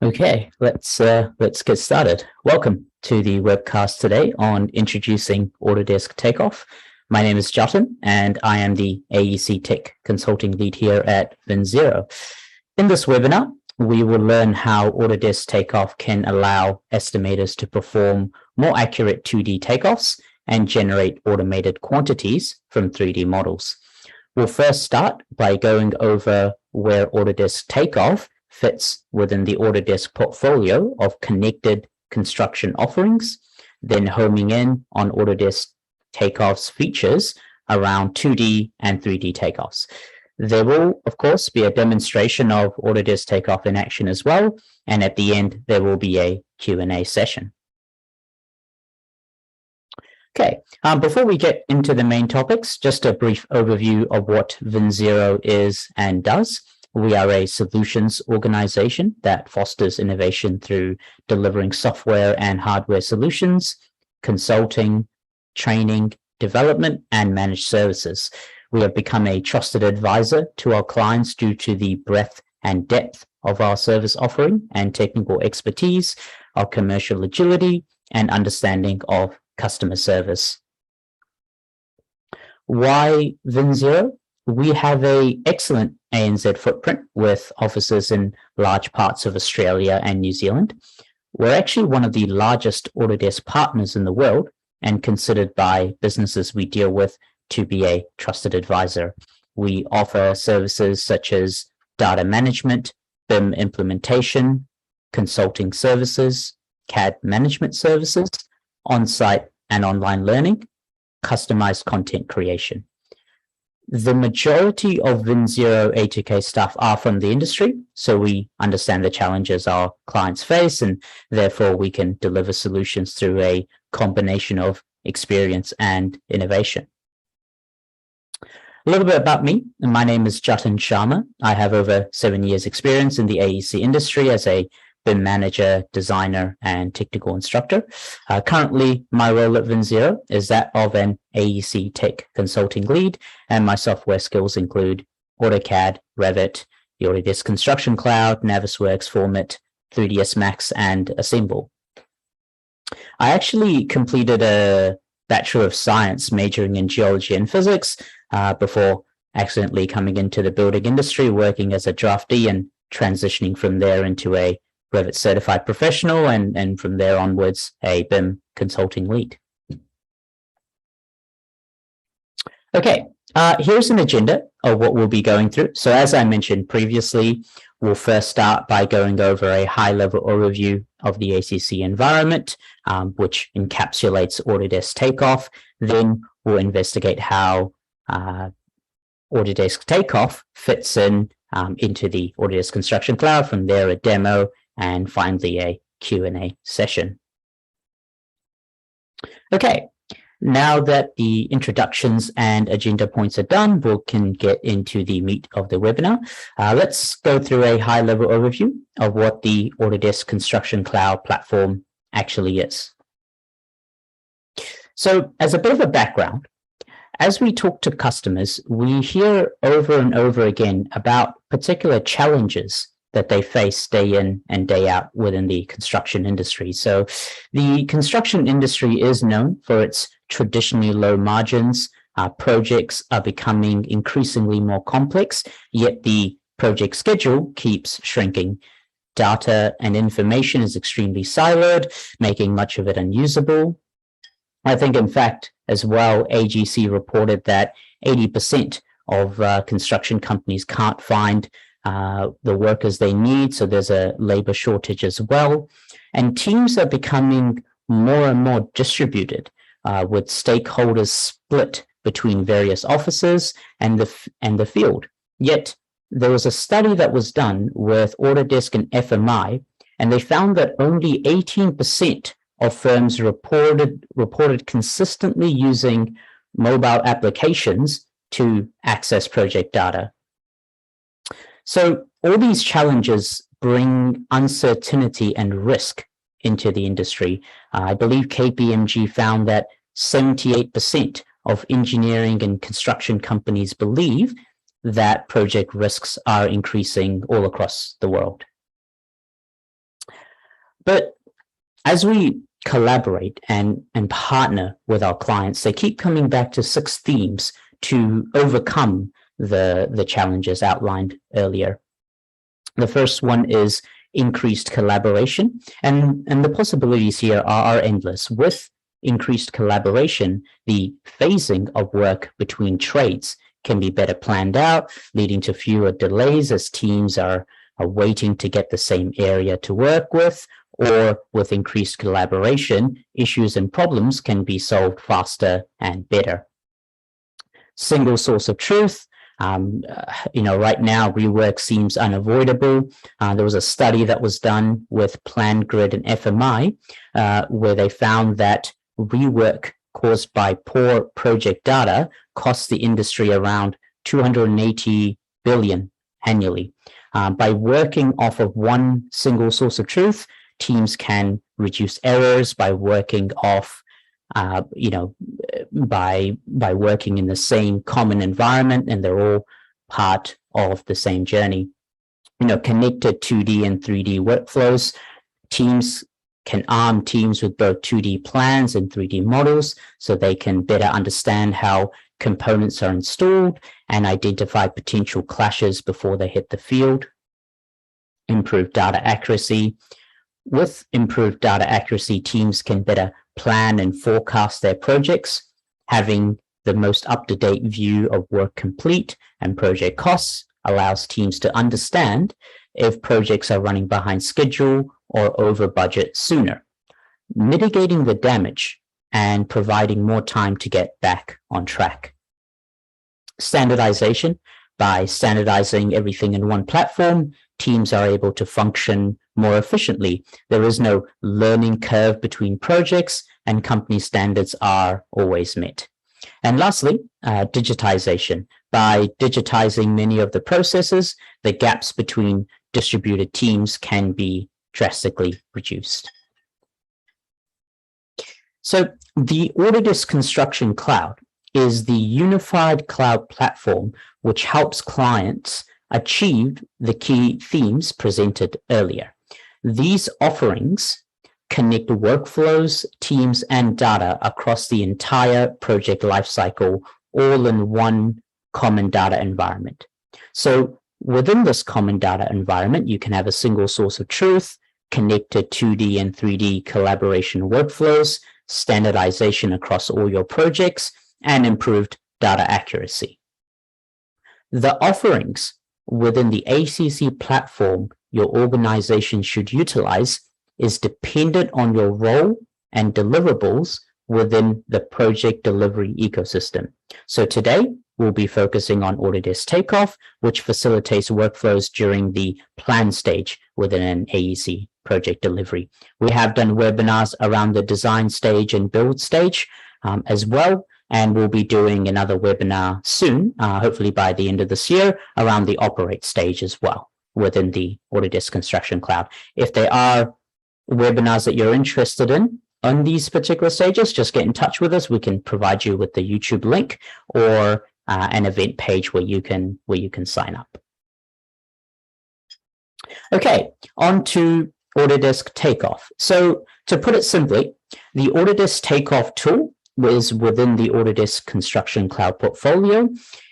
Okay, let's get started. Welcome to the webcast today on introducing Autodesk Takeoff. My name is Jatin, and I am the AEC Tech Consulting Lead here at VinZero. In this webinar, we will learn how Autodesk Takeoff can allow estimators to perform more accurate 2D takeoffs and generate automated quantities from 3D models. We'll first start by going over where Autodesk Takeoff fits within the Autodesk portfolio of connected construction offerings, then homing in on Autodesk Takeoff's features around 2D and 3D takeoffs. There will, of course, be a demonstration of Autodesk Takeoff in action as well, and at the end, there will be a Q&A session. Okay, before we get into the main topics, just a brief overview of what VinZero is and does. We are a solutions organization that fosters innovation through delivering software and hardware solutions, consulting, training, development, and managed services. We have become a trusted advisor to our clients due to the breadth and depth of our service offering and technical expertise, our commercial agility, and understanding of customer service. Why VinZero? We have an excellent ANZ footprint with offices in large parts of Australia and New Zealand. We're actually one of the largest Autodesk partners in the world and considered by businesses we deal with to be a trusted advisor. We offer services such as data management, BIM implementation, consulting services, CAD management services, on-site and online learning, customized content creation. The majority of VinZero A2K staff are from the industry, so we understand the challenges our clients face, and therefore we can deliver solutions through a combination of experience and innovation. A little bit about me. My name is Jatin Sharma. I have over 7 years experience in the AEC industry as a BIM manager, designer, and technical instructor. Currently, my role at VinZero is that of an AEC Tech Consulting Lead, and my software skills include AutoCAD, Revit, the Autodesk Construction Cloud, Navisworks, Format, 3ds Max, and Assemble. I actually completed a Bachelor of Science majoring in Geology and Physics before accidentally coming into the building industry, working as a draftee and transitioning from there into a Revit certified professional, and from there onwards, a BIM consulting lead. Okay, here's an agenda of what we'll be going through. So as I mentioned previously, we'll first start by going over a high-level overview of the ACC environment, which encapsulates Autodesk Takeoff. Then we'll investigate how Autodesk Takeoff fits in into the Autodesk Construction Cloud. From there, a demo, and finally a Q&A session. Okay, now that the introductions and agenda points are done, we can get into the meat of the webinar. Let's go through a high-level overview of what the Autodesk Construction Cloud platform actually is. So as a bit of a background, as we talk to customers, we hear over and over again about particular challenges that they face day in and day out within the construction industry. So the construction industry is known for its traditionally low margins. Projects are becoming increasingly more complex, yet the project schedule keeps shrinking. Data and information is extremely siloed, making much of it unusable. I think, in fact, as well, AGC reported that 80% of construction companies can't find the workers they need, so there's a labor shortage as well. And teams are becoming more and more distributed, with stakeholders split between various offices and the field. Yet there was a study that was done with Autodesk and FMI, and they found that only 18% of firms reported consistently using mobile applications to access project data. So all these challenges bring uncertainty and risk into the industry. I believe KPMG found that 78% of engineering and construction companies believe that project risks are increasing all across the world. But as we collaborate and partner with our clients, they keep coming back to 6 themes to overcome the challenges outlined earlier. The first one is increased collaboration, and the possibilities here are endless. With increased collaboration, the phasing of work between trades can be better planned out, leading to fewer delays as teams are waiting to get the same area to work with, or with increased collaboration, issues and problems can be solved faster and better. Single source of truth. Right now, rework seems unavoidable. There was a study that was done with PlanGrid and FMI where they found that rework caused by poor project data costs the industry around $280 billion annually. By working off of one single source of truth, teams can reduce errors by working off by working in the same common environment, and they're all part of the same journey. Connected 2D and 3D workflows. Teams can arm teams with both 2D plans and 3D models so they can better understand how components are installed and identify potential clashes before they hit the field. Improved data accuracy. With improved data accuracy, teams can better plan and forecast their projects. Having the most up-to-date view of work complete and project costs allows teams to understand if projects are running behind schedule or over budget sooner, mitigating the damage and providing more time to get back on track. Standardization. By standardizing everything in one platform, teams are able to function more efficiently. There is no learning curve between projects, and company standards are always met. And lastly, digitization. By digitizing many of the processes, the gaps between distributed teams can be drastically reduced. So the Autodesk Construction Cloud is the unified cloud platform which helps clients achieve the key themes presented earlier. These offerings connect workflows, teams, and data across the entire project lifecycle, all in one common data environment. So within this common data environment, you can have a single source of truth, connected 2D and 3D collaboration workflows, standardization across all your projects, and improved data accuracy. The offerings within the ACC platform your organization should utilize is dependent on your role and deliverables within the project delivery ecosystem. So today, we'll be focusing on Autodesk Takeoff, which facilitates workflows during the plan stage within an AEC project delivery. We have done webinars around the design stage and build stage as well, and we'll be doing another webinar soon, hopefully by the end of this year, around the operate stage as well within the Autodesk Construction Cloud. If there are webinars that you're interested in on these particular stages, just get in touch with us. We can provide you with the YouTube link or an event page where you can sign up. Okay, on to Autodesk Takeoff. So to put it simply, the Autodesk Takeoff tool is within the Autodesk Construction Cloud portfolio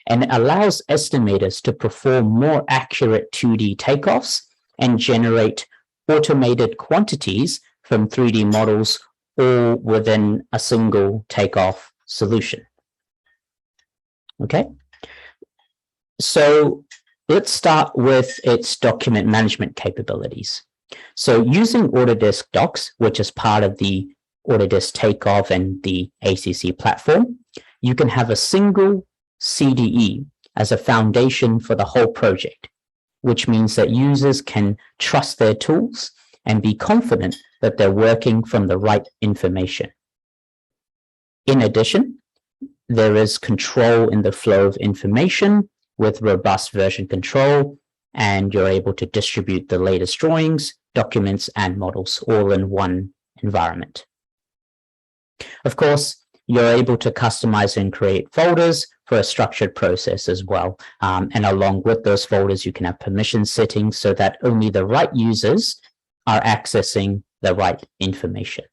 and allows estimators to perform more accurate 2D takeoffs and generate automated quantities from 3D models all within a single takeoff solution. Okay, so let's start with its document management capabilities. So using Autodesk Docs, which is part of the Autodesk Takeoff and the ACC platform, you can have a single CDE as a foundation for the whole project, which means that users can trust their tools and be confident that they're working from the right information. In addition, there is control in the flow of information with robust version control, and you're able to distribute the latest drawings, documents, and models all in one environment. Of course, you're able to customize and create folders for a structured process as well. And along with those folders, you can have permission settings so that only the right users are accessing the right information.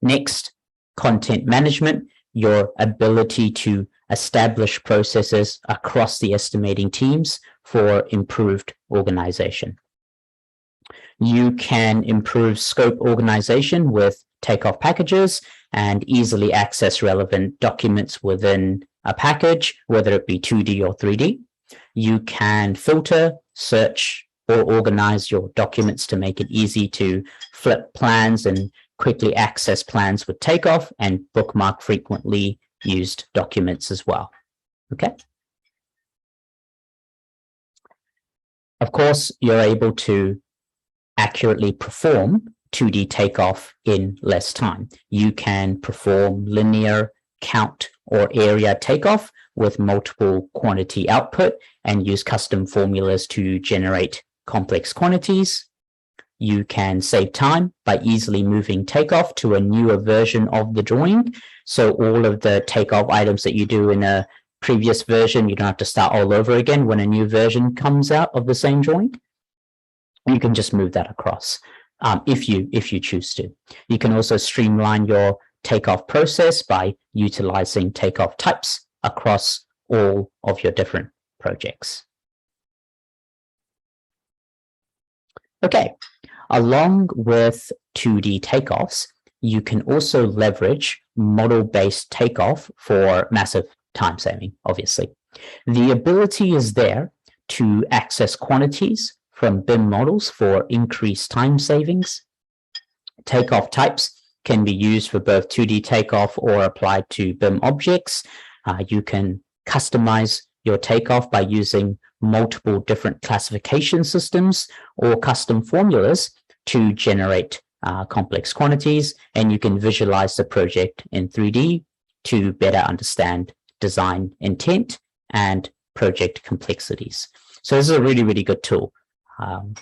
Next, content management, your ability to establish processes across the estimating teams for improved organization. You can improve scope organization with takeoff packages and easily access relevant documents within a package, whether it be 2D or 3D. You can filter, search, or organize your documents to make it easy to flip plans and quickly access plans with Takeoff, and bookmark frequently used documents as well. Okay. Of course, you're able to accurately perform 2D takeoff in less time. You can perform linear, count, or area takeoff with multiple quantity output and use custom formulas to generate complex quantities. You can save time by easily moving takeoff to a newer version of the drawing. So all of the takeoff items that you do in a previous version, you don't have to start all over again when a new version comes out of the same drawing. You can just move that across if you choose to. You can also streamline your takeoff process by utilizing takeoff types across all of your different projects. Okay, along with 2D takeoffs, you can also leverage model-based takeoff for massive time saving, obviously. The ability is there to access quantities from BIM models for increased time savings. Takeoff types can be used for both 2D takeoff or applied to BIM objects. You can customize your takeoff by using multiple different classification systems or custom formulas to generate complex quantities, and you can visualize the project in 3D to better understand design intent and project complexities. So this is a really, really good tool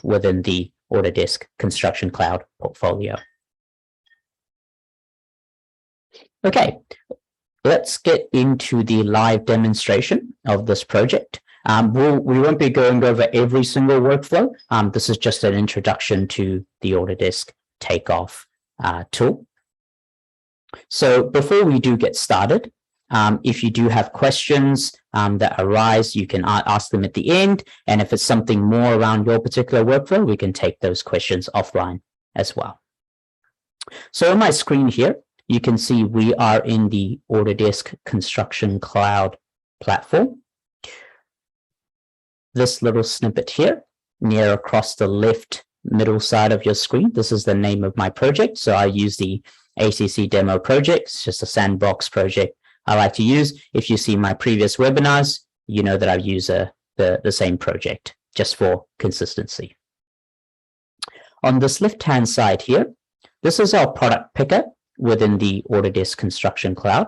within the Autodesk Construction Cloud portfolio. Okay, let's get into the live demonstration of this project. We won't be going over every single workflow. This is just an introduction to the Autodesk Takeoff tool. So before we do get started, if you do have questions that arise, you can ask them at the end. And if it's something more around your particular workflow, we can take those questions offline as well. So on my screen here, you can see we are in the Autodesk Construction Cloud platform. This little snippet here, near across the left middle side of your screen, this is the name of my project. So I use the ACC demo project. It's just a sandbox project I like to use. If you see my previous webinars, you know that I use the same project just for consistency. On this left-hand side here, this is our product picker within the Autodesk Construction Cloud.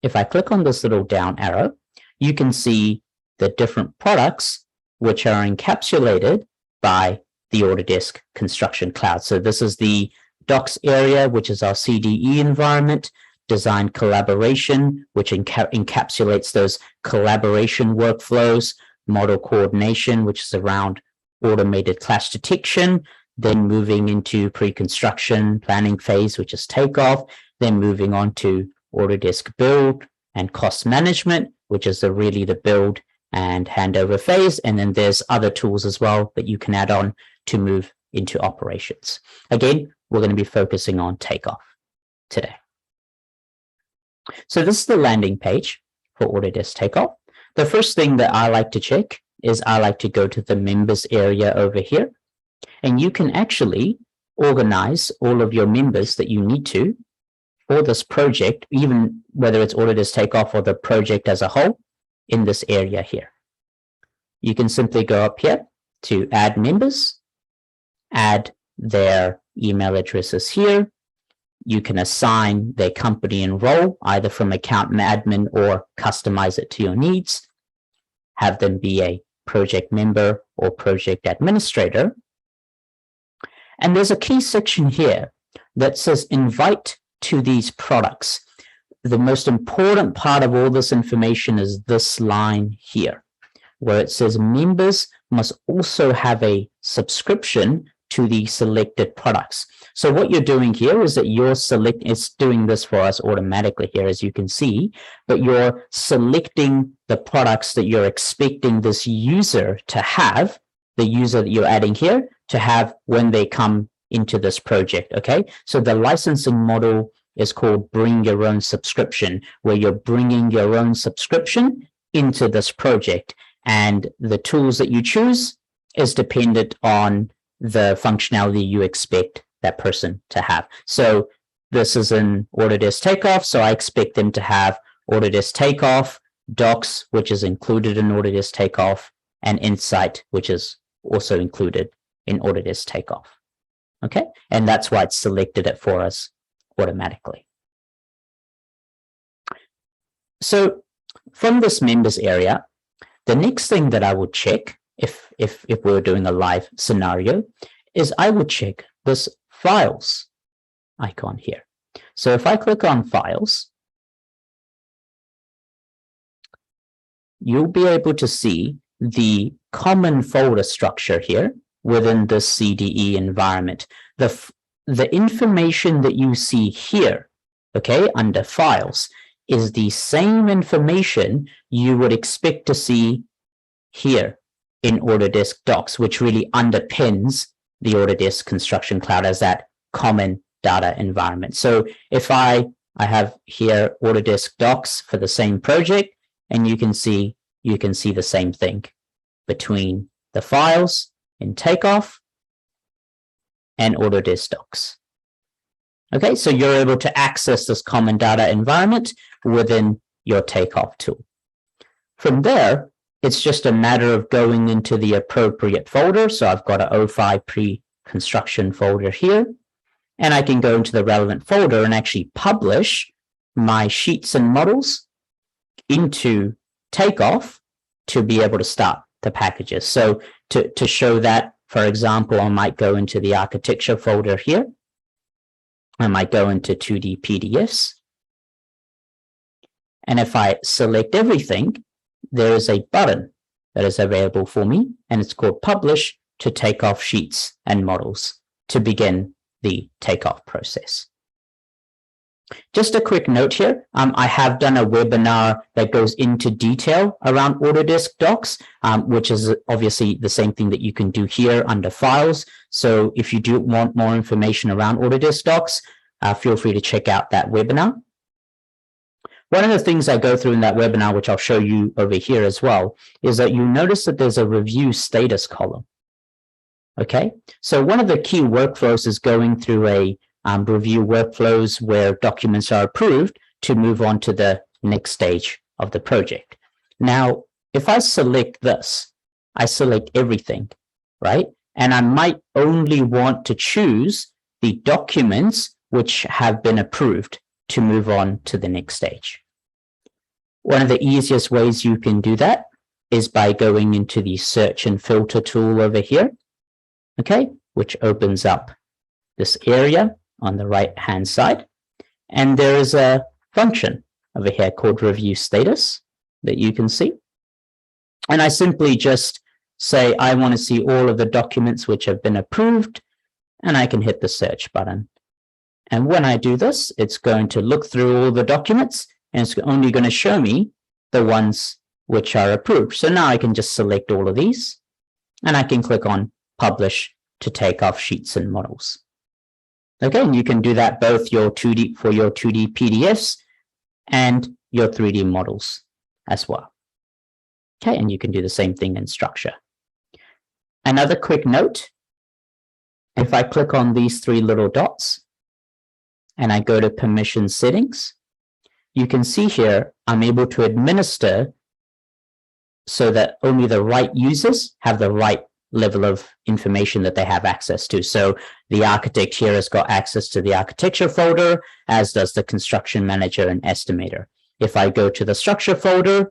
If I click on this little down arrow, you can see the different products which are encapsulated by the Autodesk Construction Cloud. So this is the docs area, which is our CDE environment, design collaboration, which encapsulates those collaboration workflows, model coordination, which is around automated clash detection, then moving into pre-construction planning phase, which is takeoff, then moving on to Autodesk build and cost management, which is really the build and handover phase. And then there's other tools as well that you can add on to move into operations. Again, we're going to be focusing on takeoff today. So this is the landing page for Autodesk Takeoff. The first thing that I like to check is I like to go to the members area over here. And you can actually organize all of your members that you need to for this project, even whether it's Autodesk Takeoff or the project as a whole, in this area here. You can simply go up here to add members, add their email addresses here. You can assign their company and role, either from account admin or customize it to your needs. Have them be a project member or project administrator. And there's a key section here that says invite to these products. The most important part of all this information is this line here, where it says members must also have a subscription to the selected products. So what you're doing here is that it's doing this for us automatically here, as you can see, but you're selecting the products that you're expecting this user to have, the user that you're adding here, to have when they come into this project, okay? So the licensing model is called bring your own subscription, where you're bringing your own subscription into this project, and the tools that you choose is dependent on the functionality you expect that person to have. So this is in Autodesk Takeoff, so I expect them to have Autodesk Takeoff, Docs, which is included in Autodesk Takeoff, and Insight, which is also included in Autodesk Takeoff. Okay, and that's why it's selected it for us automatically. So from this members area, the next thing that I would check if we were doing a live scenario is I would check this files icon here. So if I click on files, you'll be able to see the common folder structure here within this CDE environment. The information that you see here, okay, under files, is the same information you would expect to see here in Autodesk Docs, which really underpins the Autodesk Construction Cloud as that common data environment. So if I have here Autodesk Docs for the same project, and you can see the same thing between the files in Takeoff and Autodesk Docs. Okay, so you're able to access this common data environment within your Takeoff tool. From there, it's just a matter of going into the appropriate folder. So I've got an 05 pre-construction folder here, and I can go into the relevant folder and actually publish my sheets and models into Takeoff to be able to start the packages. So to show that, for example, I might go into the architecture folder here. I might go into 2D PDFs. And if I select everything, there is a button that is available for me, and it's called Publish to Takeoff Sheets and Models to begin the Takeoff process. Just a quick note here, I have done a webinar that goes into detail around Autodesk Docs, which is obviously the same thing that you can do here under Files. So if you do want more information around Autodesk Docs, feel free to check out that webinar. One of the things I go through in that webinar, which I'll show you over here as well, is that you notice that there's a review status column. Okay, so one of the key workflows is going through a review workflows where documents are approved to move on to the next stage of the project. Now, if I select this, I select everything, right? And I might only want to choose the documents which have been approved to move on to the next stage. One of the easiest ways you can do that is by going into the search and filter tool over here, okay, which opens up this area on the right-hand side. And there is a function over here called review status that you can see. And I simply just say, I want to see all of the documents which have been approved, and I can hit the search button. And when I do this, it's going to look through all the documents, and it's only going to show me the ones which are approved. So now I can just select all of these, and I can click on Publish to Takeoff Sheets and Models. Okay, and you can do that both for your 2D PDFs and your 3D models as well. Okay, and you can do the same thing in structure. Another quick note, if I click on these three little dots and I go to permission settings, you can see here I'm able to administer so that only the right users have the right level of information that they have access to. So the architect here has got access to the architecture folder, as does the construction manager and estimator. If I go to the structure folder,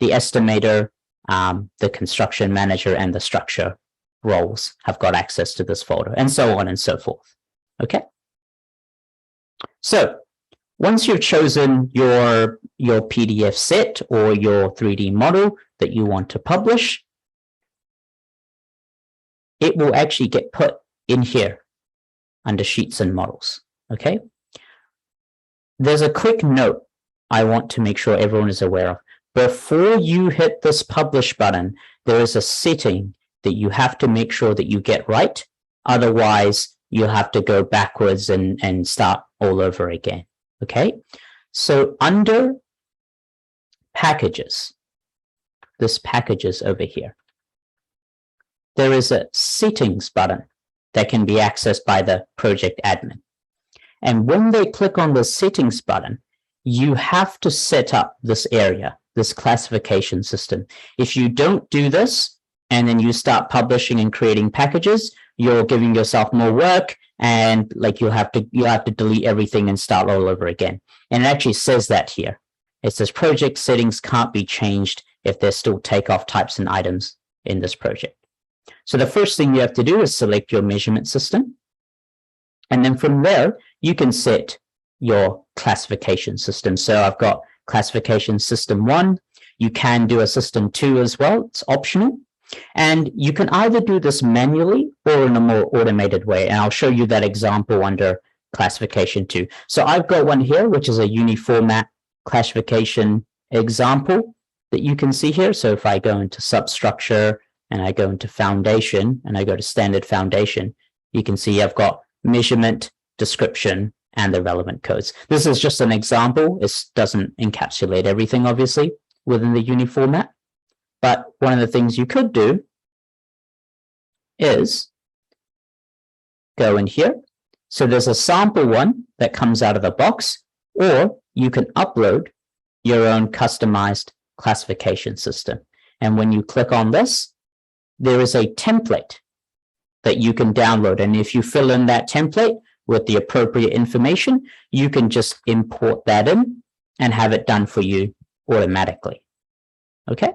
the estimator, the construction manager, and the structure roles have got access to this folder, and so on and so forth. Okay. So once you've chosen your PDF set or your 3D model that you want to publish, it will actually get put in here under Sheets and Models, okay? There's a quick note I want to make sure everyone is aware of. Before you hit this Publish button, there is a setting that you have to make sure that you get right. Otherwise, you'll have to go backwards and start all over again, okay? So under Packages, this Packages over here, there is a Settings button that can be accessed by the project admin. And when they click on the Settings button, you have to set up this area, this classification system. If you don't do this, and then you start publishing and creating packages, you're giving yourself more work, and like you'll have to delete everything and start all over again. And it actually says that here. It says project settings can't be changed if there's still takeoff types and items in this project. So the first thing you have to do is select your measurement system. And then from there, you can set your classification system. So I've got classification system 1. You can do a system 2 as well. It's optional. And you can either do this manually or in a more automated way. And I'll show you that example under classification 2. So I've got one here, which is a uniformat classification example that you can see here. So if I go into substructure and I go into foundation and I go to standard foundation, you can see I've got measurement, description, and the relevant codes. This is just an example. It doesn't encapsulate everything, obviously, within the uniformat. But one of the things you could do is go in here. So there's a sample one that comes out of the box, or you can upload your own customized classification system. And when you click on this, there is a template that you can download. And if you fill in that template with the appropriate information, you can just import that in and have it done for you automatically. Okay?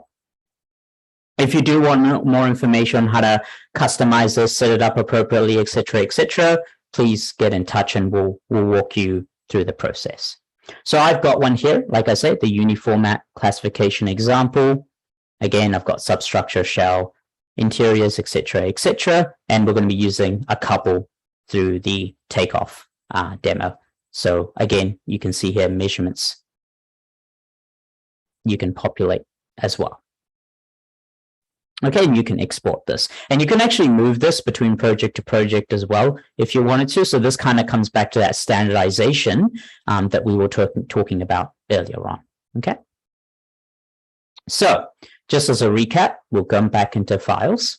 If you do want more information on how to customize this, set it up appropriately, etc., please get in touch and we'll walk you through the process. So I've got one here, like I said, the uniformat classification example. Again, I've got substructure, shell, interiors, etc., and we're going to be using a couple through the Takeoff demo. So again, you can see here measurements you can populate as well. Okay, and you can export this. And you can actually move this between project to project as well if you wanted to. So this kind of comes back to that standardization that we were talking about earlier on. Okay. So just as a recap, we'll come back into files.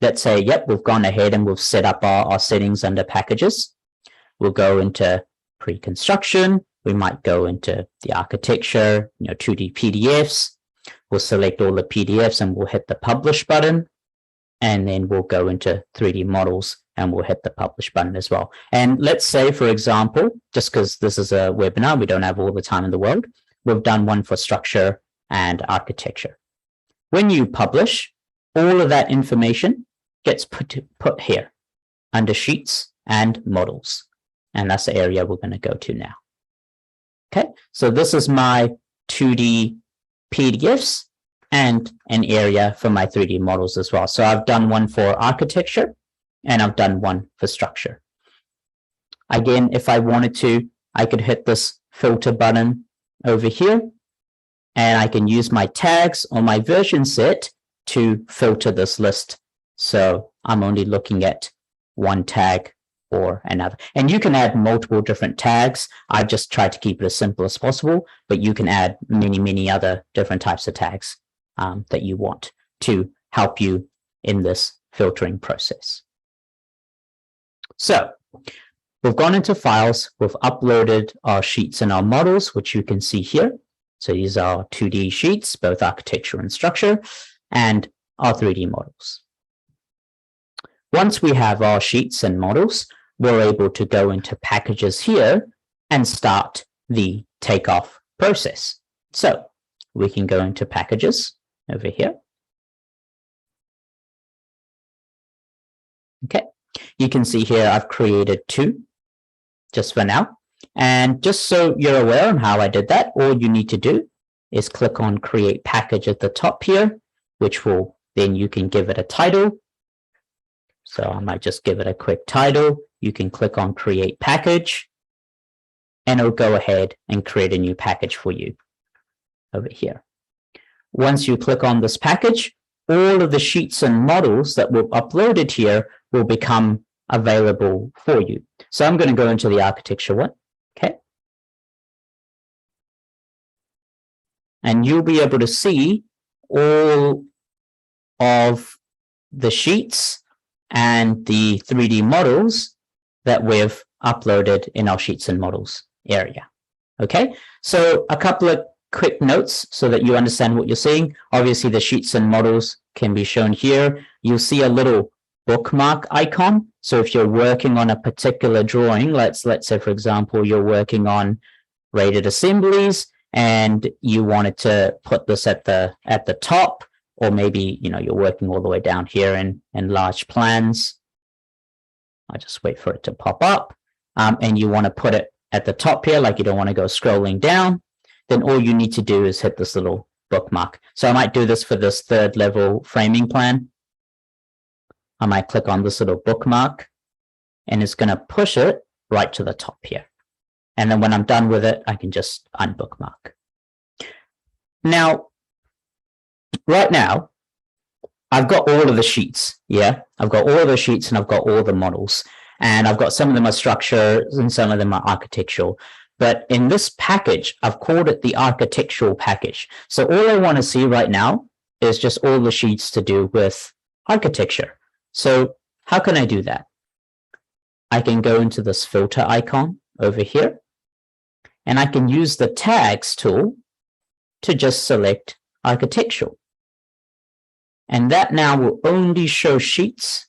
Let's say, yep, we've gone ahead and we've set up our settings under packages. We'll go into pre-construction. We might go into the architecture, 2D PDFs. We'll select all the PDFs and we'll hit the publish button. And then we'll go into 3D models and we'll hit the publish button as well. And let's say, for example, just because this is a webinar, we don't have all the time in the world, we've done one for structure and architecture. When you publish, all of that information gets put here under Sheets and Models. And that's the area we're going to go to now. Okay, so this is my 2D PDFs and an area for my 3D models as well. So I've done one for architecture and I've done one for structure. Again, if I wanted to, I could hit this filter button over here and I can use my tags or my version set to filter this list. So I'm only looking at one tag or another. And you can add multiple different tags. I've just tried to keep it as simple as possible, but you can add many other different types of tags that you want to help you in this filtering process. So we've gone into files, we've uploaded our sheets and our models, which you can see here. So these are 2D sheets, both architecture and structure, and our 3D models. Once we have our sheets and models, we're able to go into packages here and start the takeoff process. So we can go into packages over here. Okay, you can see here I've created 2 just for now. And just so you're aware on how I did that, all you need to do is click on create package at the top here, which will then you can give it a title. So I might just give it a quick title. You can click on Create Package, and it'll go ahead and create a new package for you over here. Once you click on this package, all of the sheets and models that were uploaded here will become available for you. So I'm going to go into the architecture one, okay? And you'll be able to see all of the sheets and the 3D models that we've uploaded in our sheets and models area. Okay, so a couple of quick notes so that you understand what you're seeing. Obviously, the sheets and models can be shown here. You'll see a little bookmark icon. So if you're working on a particular drawing, let's say, for example, you're working on rated assemblies and you wanted to put this at the top, or maybe you're working all the way down here in large plans. I'll just wait for it to pop up, and you want to put it at the top here, like you don't want to go scrolling down. Then all you need to do is hit this little bookmark. So I might do this for this third level framing plan. I might click on this little bookmark, and it's going to push it right to the top here. And then when I'm done with it, I can just unbookmark. Now, right now, I've got all of the sheets. Yeah, I've got all of the sheets and I've got all the models. And I've got some of them are structure and some of them are architectural. But in this package, I've called it the architectural package. So all I want to see right now is just all the sheets to do with architecture. So how can I do that? I can go into this filter icon over here, and I can use the tags tool to just select architectural. And that now will only show sheets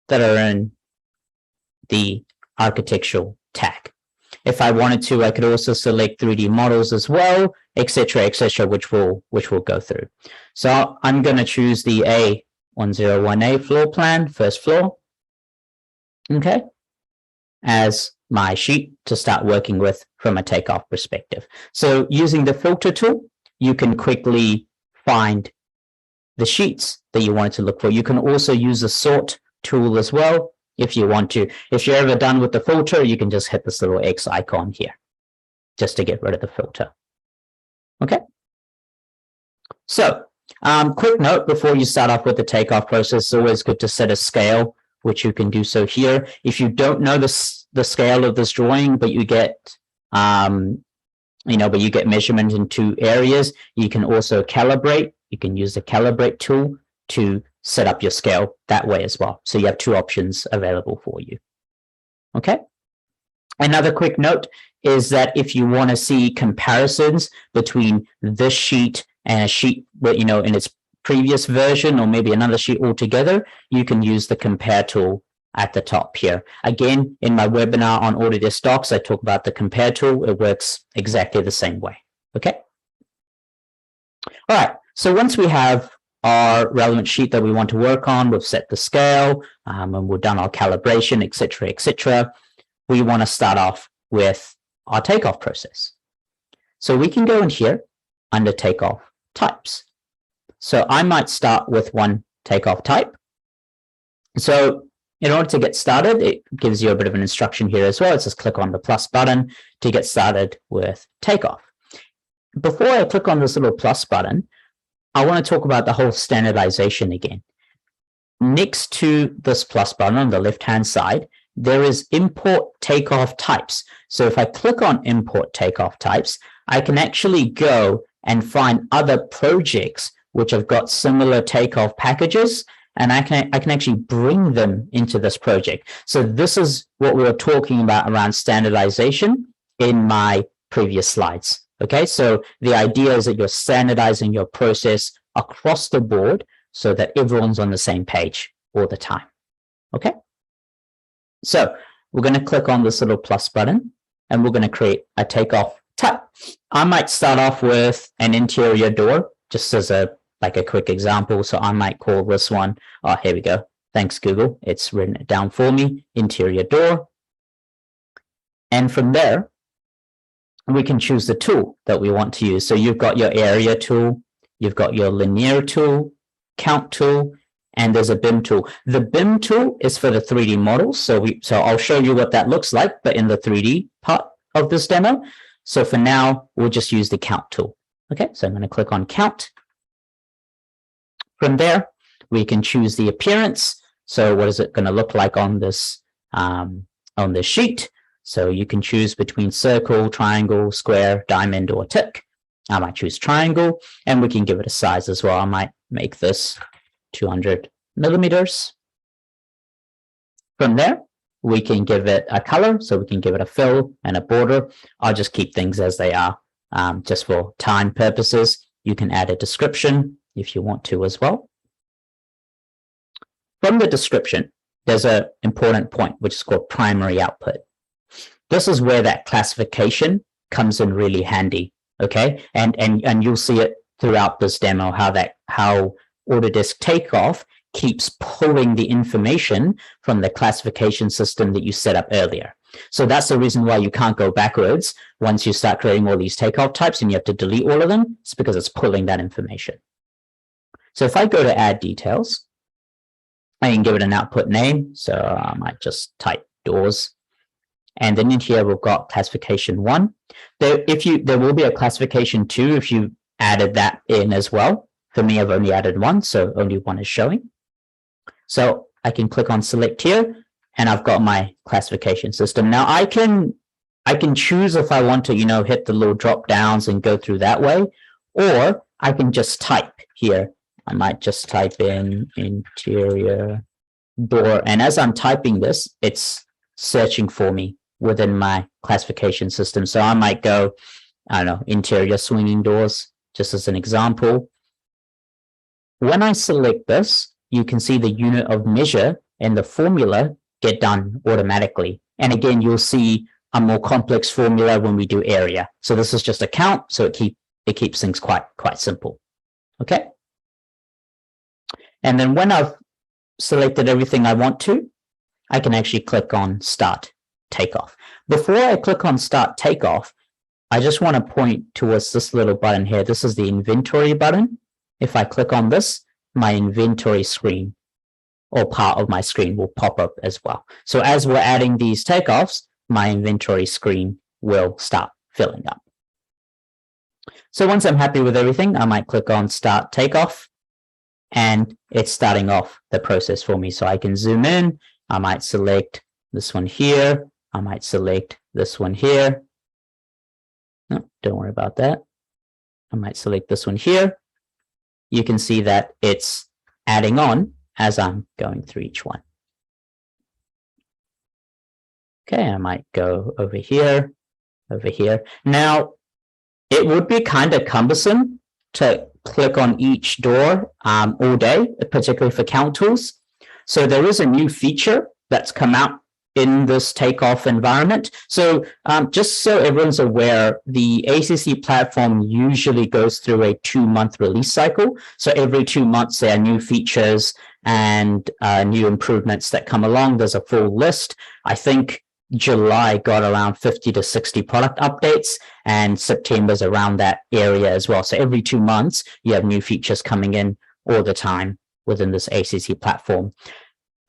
that are in the architectural tag. If I wanted to, I could also select 3D models as well, etc., which we'll go through. So I'm going to choose the A101A floor plan, first floor, okay, as my sheet to start working with from a takeoff perspective. So using the filter tool, you can quickly find the sheets that you wanted to look for. You can also use the sort tool as well if you want to. If you're ever done with the filter, you can just hit this little X icon here just to get rid of the filter. Okay. So quick note before you start off with the takeoff process, it's always good to set a scale, which you can do so here. If you don't know the scale of this drawing, but you get measurement in two areas, you can also calibrate. You can use the calibrate tool to set up your scale that way as well. So you have two options available for you. Okay. Another quick note is that if you want to see comparisons between this sheet and a sheet, in its previous version, or maybe another sheet altogether, you can use the compare tool at the top here. Again, in my webinar on Autodesk Docs, I talk about the compare tool. It works exactly the same way. Okay. All right. So once we have our relevant sheet that we want to work on, we've set the scale, and we've done our calibration, etc., we want to start off with our takeoff process. So we can go in here under takeoff types. So I might start with one takeoff type. So in order to get started, it gives you a bit of an instruction here as well. It says click on the plus button to get started with takeoff. Before I click on this little plus button, I want to talk about the whole standardization again. Next to this plus button on the left-hand side, there is import takeoff types. So if I click on import takeoff types, I can actually go and find other projects which have got similar takeoff packages, and I can actually bring them into this project. So this is what we were talking about around standardization in my previous slides. Okay, so the idea is that you're standardizing your process across the board so that everyone's on the same page all the time. Okay, so we're going to click on this little plus button and we're going to create a takeoff type. I might start off with an interior door, just as a quick example. So I might call this one, oh, here we go. Thanks, Google. It's written it down for me, interior door. And from there, we can choose the tool that we want to use. So you've got your area tool, you've got your linear tool, count tool, and there's a BIM tool. The BIM tool is for the 3D models. So I'll show you what that looks like, but in the 3D part of this demo. So for now, we'll just use the count tool. Okay, so I'm going to click on count. From there, we can choose the appearance. So what is it going to look like on this sheet? So you can choose between circle, triangle, square, diamond, or tick. I might choose triangle, and we can give it a size as well. I might make this 200 millimeters. From there, we can give it a color. So we can give it a fill and a border. I'll just keep things as they are, just for time purposes. You can add a description if you want to as well. From the description, there's an important point, which is called primary output. This is where that classification comes in really handy, okay? And you'll see it throughout this demo, how Autodesk Takeoff keeps pulling the information from the classification system that you set up earlier. So that's the reason why you can't go backwards once you start creating all these takeoff types and you have to delete all of them. It's because it's pulling that information. So if I go to add details, I can give it an output name. So I might just type doors. And then in here, we've got classification 1. There will be a classification 2 if you added that in as well. For me, I've only added 1, so only 1 is showing. So I can click on select here, and I've got my classification system. Now I can choose if I want to, hit the little drop downs and go through that way, or I can just type here. I might just type in interior door, and as I'm typing this, it's searching for me within my classification system. So I might go, I don't know, interior swinging doors, just as an example. When I select this, you can see the unit of measure and the formula get done automatically. And again, you'll see a more complex formula when we do area. So this is just a count, so it keeps things quite simple. Okay. And then when I've selected everything I want to, I can actually click on Start Takeoff. Before I click on Start Takeoff, I just want to point towards this little button here. This is the inventory button. If I click on this, my inventory screen or part of my screen will pop up as well. So as we're adding these takeoffs, my inventory screen will start filling up. So once I'm happy with everything, I might click on Start Takeoff, and it's starting off the process for me. So I can zoom in. I might select this one here. I might select this one here. No, don't worry about that. I might select this one here. You can see that it's adding on as I'm going through each one. Okay, I might go over here, over here. Now, it would be kind of cumbersome to click on each door all day, particularly for count tools. So there is a new feature that's come out in this takeoff environment. So just so everyone's aware, the ACC platform usually goes through a 2-month release cycle. So every 2 months, there are new features and new improvements that come along. There's a full list. I think July got around 50 to 60 product updates, and September's around that area as well. So every 2 months, you have new features coming in all the time within this ACC platform.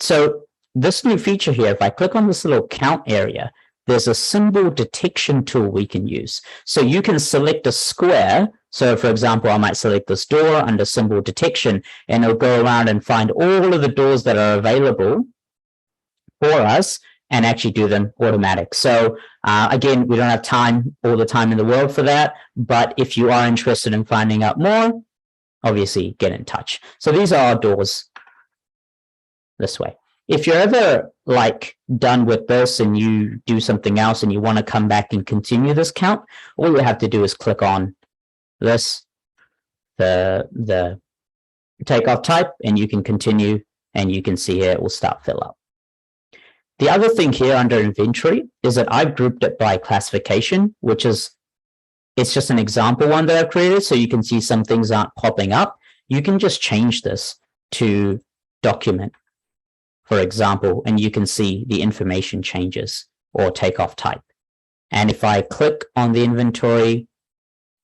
So this new feature here, if I click on this little count area, there's a symbol detection tool we can use. So you can select a square. So for example, I might select this door under symbol detection, and it'll go around and find all of the doors that are available for us and actually do them automatic. So again, we don't have time all the time in the world for that, but if you are interested in finding out more, obviously get in touch. So these are our doors this way. If you're ever done with this and you do something else and you want to come back and continue this count, all you have to do is click on this, the takeoff type, and you can continue, and you can see here it will start fill up. The other thing here under inventory is that I've grouped it by classification, which is, it's just an example one that I've created. So you can see some things aren't popping up. You can just change this to document, for example, and you can see the information changes or takeoff type. And if I click on the inventory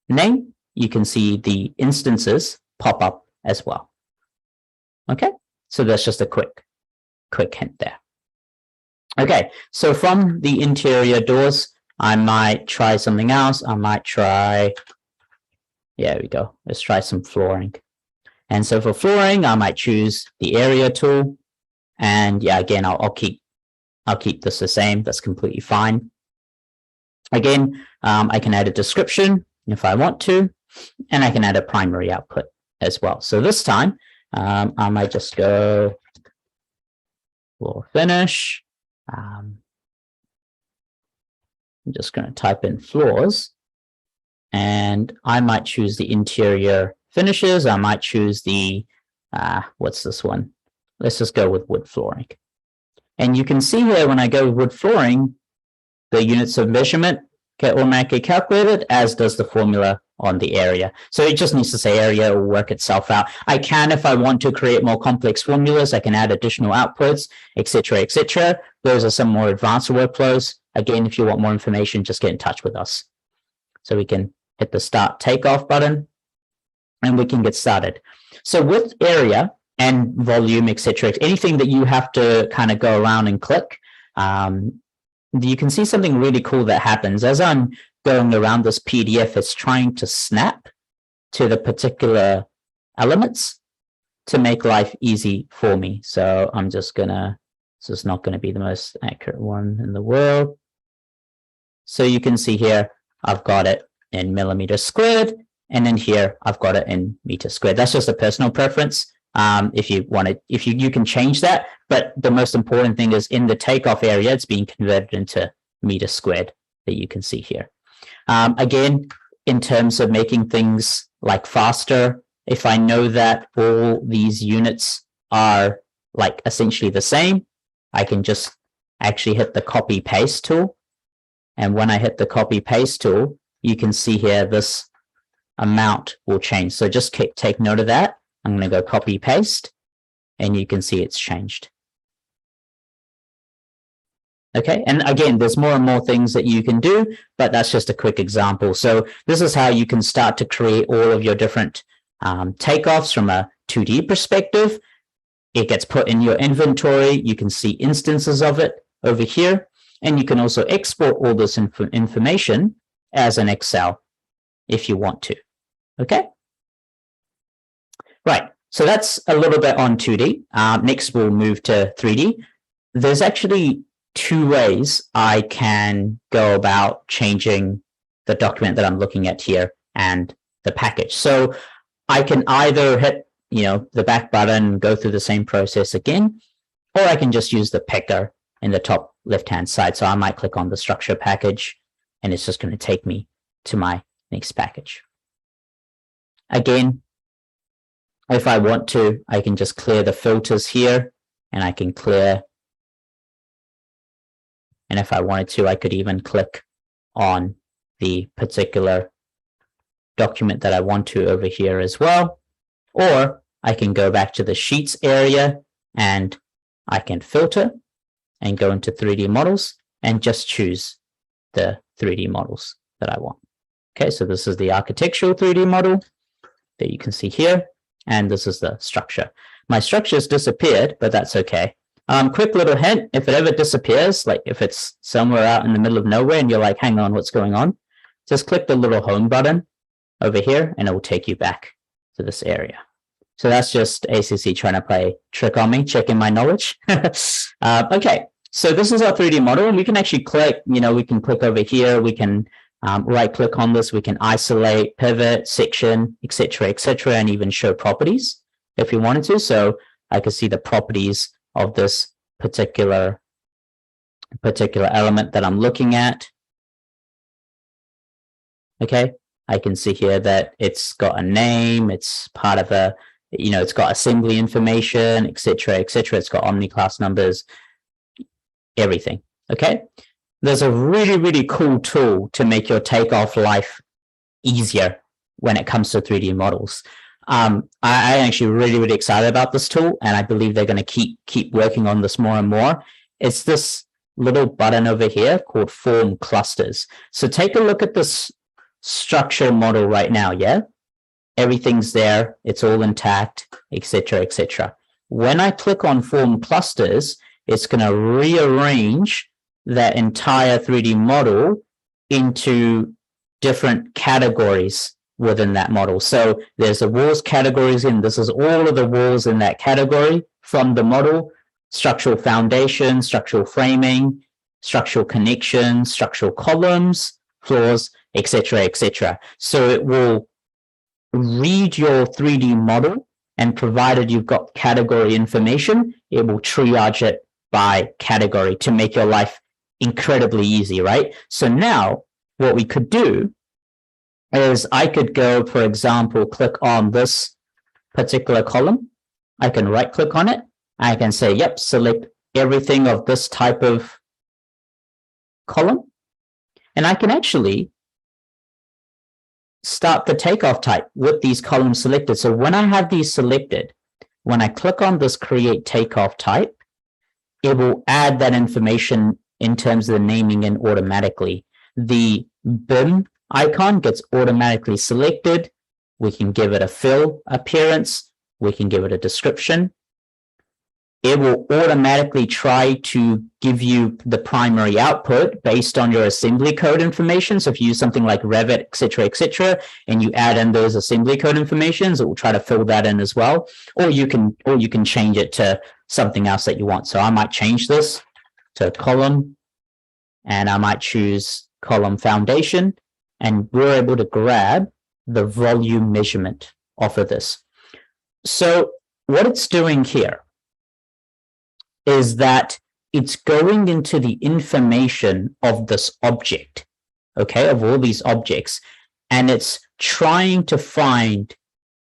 name, you can see the instances pop up as well. Okay, So that's just a quick hint there. Okay, so from the interior doors, I might try something else. I might try, there we go. Let's try some flooring. And so for flooring, I might choose the area tool. And yeah, again, I'll keep this the same. That's completely fine. Again, I can add a description if I want to, and I can add a primary output as well. So this time, I might just go floor finish. I'm just going to type in floors, and I might choose the interior finishes. I might choose the, what's this one? Let's just go with wood flooring. And you can see here when I go with wood flooring, the units of measurement get automatically calculated, as does the formula on the area. So it just needs to say area, will work itself out. I can, if I want to create more complex formulas, I can add additional outputs, etc., etc. Those are some more advanced workflows. Again, if you want more information, just get in touch with us. So we can hit the Start Takeoff button, and we can get started. So with area and volume, etc., anything that you have to kind of go around and click, you can see something really cool that happens. As I'm going around this PDF, it's trying to snap to the particular elements to make life easy for me. So I'm just gonna, this is not going to be the most accurate one in the world. So you can see here, I've got it in millimeters squared, and then here I've got it in meters squared. That's just a personal preference. If you want it, you can change that, but the most important thing is in the takeoff area, it's being converted into meters squared that you can see here. Again, in terms of making things like faster, if I know that all these units are like essentially the same, I can just actually hit the copy paste tool. And when I hit the copy paste tool, you can see here this amount will change. So just take note of that. I'm going to go copy paste, and you can see it's changed. Okay, and again, there's more and more things that you can do, but that's just a quick example. So this is how you can start to create all of your different takeoffs from a 2D perspective. It gets put in your inventory. You can see instances of it over here, and you can also export all this information as an Excel if you want to. Okay. Right, so that's a little bit on 2D. Next, we'll move to 3D. There's actually two ways I can go about changing the document that I'm looking at here and the package. So I can either hit, the back button, go through the same process again, or I can just use the picker in the top left-hand side. So I might click on the structure package, and it's just going to take me to my next package. Again, if I want to, I can just clear the filters here, and I can clear. And if I wanted to, I could even click on the particular document that I want to over here as well. Or I can go back to the Sheets area, and I can filter and go into 3D models and just choose the 3D models that I want. Okay, so this is the architectural 3D model that you can see here. And this is the structure. My structure's disappeared, but that's okay. Quick little hint, if it ever disappears, like if it's somewhere out in the middle of nowhere and you're like, hang on, what's going on? Just click the little home button over here and it will take you back to this area. So that's just ACC trying to play trick on me, checking my knowledge. Okay, so this is our 3D model, and we can actually click, we can click over here, we can right click on this, we can isolate, pivot, section, etc., and even show properties if we wanted to. So I can see the properties of this particular element that I'm looking at. Okay, I can see here that it's got a name, it's part of a, it's got assembly information, etc., it's got omni class numbers, everything. Okay. There's a really, really cool tool to make your takeoff life easier when it comes to 3D models. I'm actually really, really excited about this tool, and I believe they're going to keep working on this more and more. It's this little button over here called Form Clusters. So take a look at this structure model right now, yeah? Everything's there, it's all intact, etc., etc. When I click on form clusters, it's going to rearrange that entire 3D model into different categories within that model. So there's the walls categories in, this is all of the walls in that category from the model: structural foundation, structural framing, structural connections, structural columns, floors, etc., etc. So it will read your 3D model, and provided you've got category information, it will triage it by category to make your life incredibly easy, right? So now what we could do is I could go, for example, click on this particular column. I can right click on it. I can say, yep, select everything of this type of column. And I can actually start the takeoff type with these columns selected. So when I have these selected, when I click on this create takeoff type, it will add that information in terms of the naming in automatically. The BIM icon gets automatically selected. We can give it a fill appearance. We can give it a description. It will automatically try to give you the primary output based on your assembly code information. So if you use something like Revit, etc., and you add in those assembly code informations, it will try to fill that in as well. Or you can change it to something else that you want. So I might change this to column, and I might choose column foundation, and we're able to grab the volume measurement off of this. So what it's doing here is that it's going into the information of this object, okay, of all these objects, and it's trying to find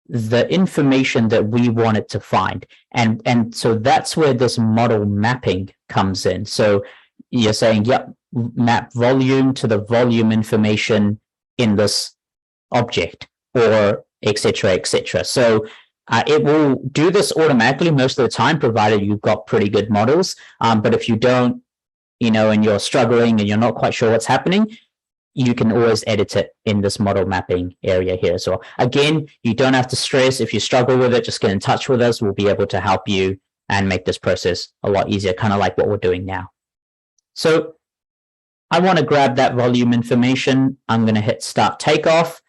the information that we want it to find. And so that's where this model mapping comes in. So you're saying, yep, map volume to the volume information in this object, or etc., etc. So it will do this automatically most of the time, provided you've got pretty good models. But if you don't, and you're struggling and you're not quite sure what's happening, you can always edit it in this model mapping area here. So again, you don't have to stress. If you struggle with it, just get in touch with us. We'll be able to help you and make this process a lot easier, kind of like what we're doing now. So I want to grab that volume information. I'm going to hit Start Takeoff,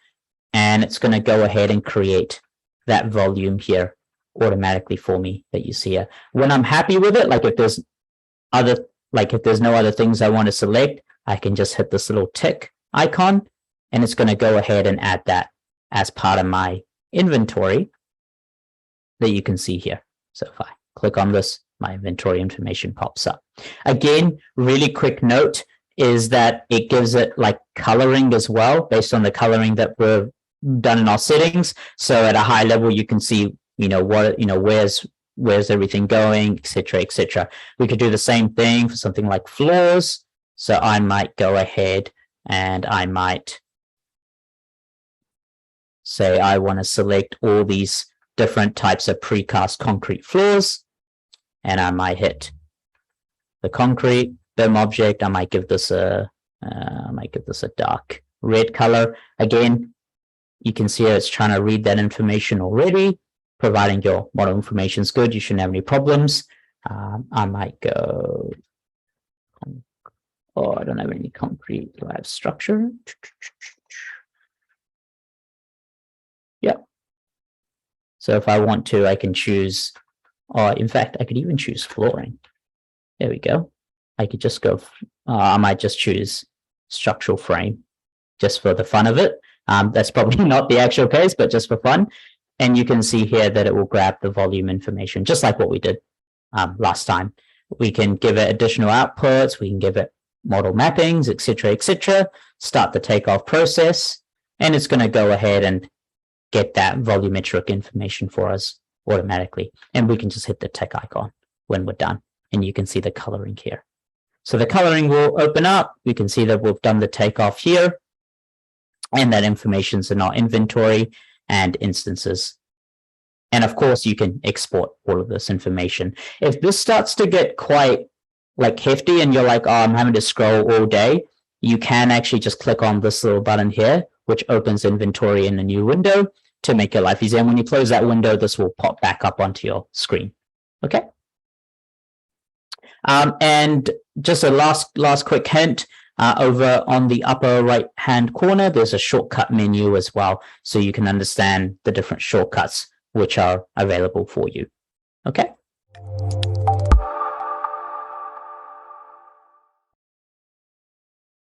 and it's going to go ahead and create that volume here automatically for me that you see here. When I'm happy with it, like if there's no other things I want to select, I can just hit this little tick icon, and it's going to go ahead and add that as part of my inventory that you can see here. So if I click on this, my inventory information pops up. Again, really quick note is that it gives it like coloring as well, based on the coloring that we've done in our settings. So at a high level, you can see, where's everything going, etc., etc. We could do the same thing for something like floors. So I might go ahead and I might say I want to select all these different types of precast concrete floors, and I might hit the concrete BIM object. I might give this a dark red color. Again, you can see it's trying to read that information already. Providing your model information is good, you shouldn't have any problems. I might go, I don't have any concrete. Do I have structure? Yep. So if I want to, I can choose, in fact, I could even choose flooring. There we go. I could just go, I might just choose structural frame just for the fun of it. That's probably not the actual case, but just for fun. And you can see here that it will grab the volume information, just like what we did last time. We can give it additional outputs. We can give it model mappings, etc., etc. Start the takeoff process, and it's going to go ahead and get that volumetric information for us automatically. And we can just hit the tick icon when we're done, and you can see the coloring here. So the coloring will open up. We can see that we've done the takeoff here, and that information's in our inventory and instances. And of course, you can export all of this information. If this starts to get quite hefty and you're like, I'm having to scroll all day, you can actually just click on this little button here, which opens inventory in a new window to make your life easier. And when you close that window, this will pop back up onto your screen. Okay. And just a last quick hint, over on the upper right hand corner, there's a shortcut menu as well, so you can understand the different shortcuts which are available for you. Okay.